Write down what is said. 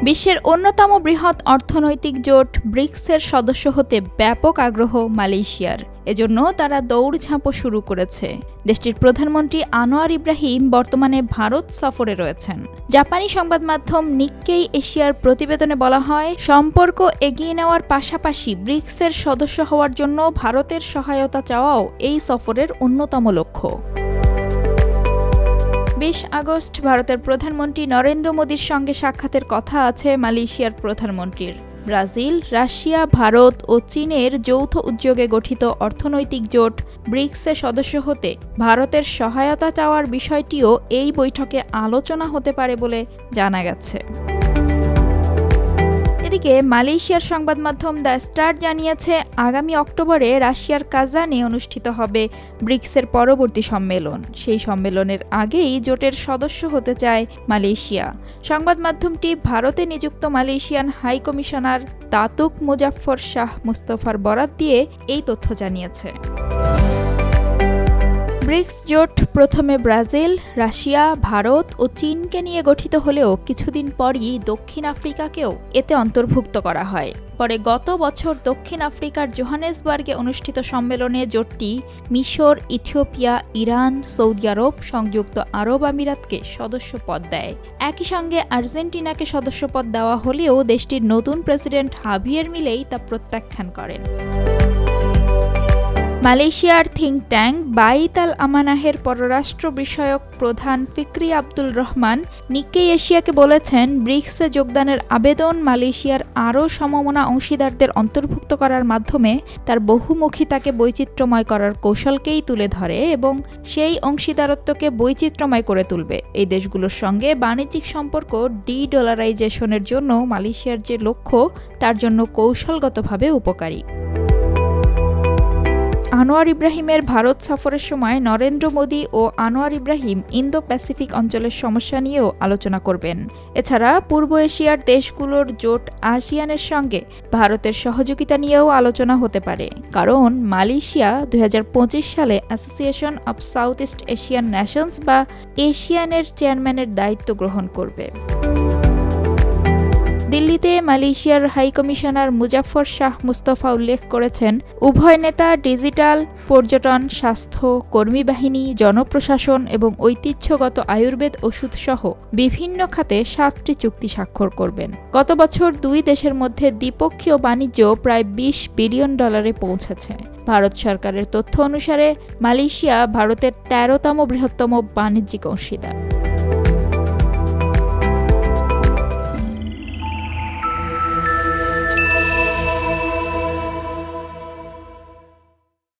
বিশ্বের অন্যতম বৃহৎ অর্থনৈতিক জোট ব্রিক্সের সদস্য হতে ব্যাপক আগ্রহ মালয়েশিয়ার। এজন্য তারা দৌড়ঝাঁপও শুরু করেছে। দেশটির প্রধানমন্ত্রী আনোয়ার ইব্রাহিম বর্তমানে ভারত সফরে রয়েছেন। জাপানি সংবাদ মাধ্যম নিক্কেই এশিয়ার প্রতিবেদনে বলা হয়, সম্পর্ক এগিয়ে নেওয়ার পাশাপাশি ব্রিক্সের সদস্য হওয়ার জন্য ভারতের সহায়তা চাওয়াও এই সফরের অন্যতম লক্ষ্য। ২০ আগস্ট ভারতের প্রধানমন্ত্রী নরেন্দ্র মোদীর সঙ্গে সাক্ষাতের কথা আছে মালয়েশিয়ার প্রধানমন্ত্রীর। ব্রাজিল, রাশিয়া, ভারত ও চীনের যৌথ উদ্যোগে গঠিত অর্থনৈতিক জোট ব্রিক্সের সদস্য হতে ভারতের সহায়তা চাওয়ার বিষয়টিও এই বৈঠকে আলোচনা হতে পারে বলে জানা গেছে। এদিকে মালয়েশিয়ার সংবাদ মাধ্যম দ্য স্টার জানিয়েছে, আগামী অক্টোবরে রাশিয়ার কাজানে অনুষ্ঠিত হবে ব্রিক্সের পরবর্তী সম্মেলন। সেই সম্মেলনের আগেই জোটের সদস্য হতে চায় মালয়েশিয়া। সংবাদ মাধ্যমটি ভারতে নিযুক্ত Malaysian high commissioner Datuk Muzaffar Shah মুস্তফার বরাত দিয়ে এই তথ্য জানিয়েছে। ব্রিক্স জোট প্রথমে ব্রাজিল, রাশিয়া, ভারত ও চীনকে নিয়ে গঠিত হলেও কিছুদিন পরই দক্ষিণ আফ্রিকাকেও এতে অন্তর্ভুক্ত করা হয়। পরে গত বছর দক্ষিণ আফ্রিকার জোহানেসবার্গে অনুষ্ঠিত সম্মেলনে জোটটি মিশর, ইথিওপিয়া, ইরান, সৌদি আরব, সংযুক্ত আরব আমিরাতকে সদস্যপদ দেয়। একই সঙ্গে আর্জেন্টিনাকে সদস্যপদ দেওয়া হলেও দেশটির নতুন প্রেসিডেন্ট হাভিয়ের মিলেই তা প্রত্যাখ্যান করেন। মালয়েশিয়ার থিঙ্ক ট্যাঙ্ক বাইত আল আমানাহের পররাষ্ট্র বিষয়ক প্রধান ফিকরি আব্দুল রহমান নিক্কেই এশিয়াকে বলেছেন, ব্রিক্সে যোগদানের আবেদন মালয়েশিয়ার আরও সমমনা অংশীদারদের অন্তর্ভুক্ত করার মাধ্যমে তার বহুমুখিতাকে বৈচিত্র্যময় করার কৌশলকেই তুলে ধরে এবং সেই অংশীদারত্বকে বৈচিত্র্যময় করে তুলবে। এই দেশগুলোর সঙ্গে বাণিজ্যিক সম্পর্ক ডি-ডলারাইজেশনের জন্য মালয়েশিয়ার যে লক্ষ্য, তার জন্য কৌশলগতভাবে উপকারী। আনোয়ার ইব্রাহিমের ভারত সফরের সময় নরেন্দ্র মোদী ও আনোয়ার ইব্রাহিম ইন্দো প্যাসিফিক অঞ্চলের সমস্যা নিয়েও আলোচনা করবেন। এছাড়া পূর্ব এশিয়ার দেশগুলোর জোট আসিয়ানের সঙ্গে ভারতের সহযোগিতা নিয়েও আলোচনা হতে পারে, কারণ মালয়েশিয়া ২০২৫ সালে association of south east Asian Nations বা এশিয়ানের চেয়ারম্যানের দায়িত্ব গ্রহণ করবে। দিল্লিতে মালয়েশিয়ার হাই কমিশনার মুজাফফর শাহ মুস্তফা উল্লেখ করেছেন, উভয় নেতা ডিজিটাল, পর্যটন, স্বাস্থ্য, কর্মী বাহিনী, জনপ্রশাসন এবং ঐতিহ্যগত আয়ুর্বেদ ওষুধসহ বিভিন্ন খাতে ৭টি চুক্তি স্বাক্ষর করবেন। গত বছর দুই দেশের মধ্যে দ্বিপক্ষীয় বাণিজ্য প্রায় $২০ বিলিয়ন পৌঁছেছে। ভারত সরকারের তথ্য অনুসারে মালয়েশিয়া ভারতের ১৩তম বৃহত্তম বাণিজ্যিক অংশীদার।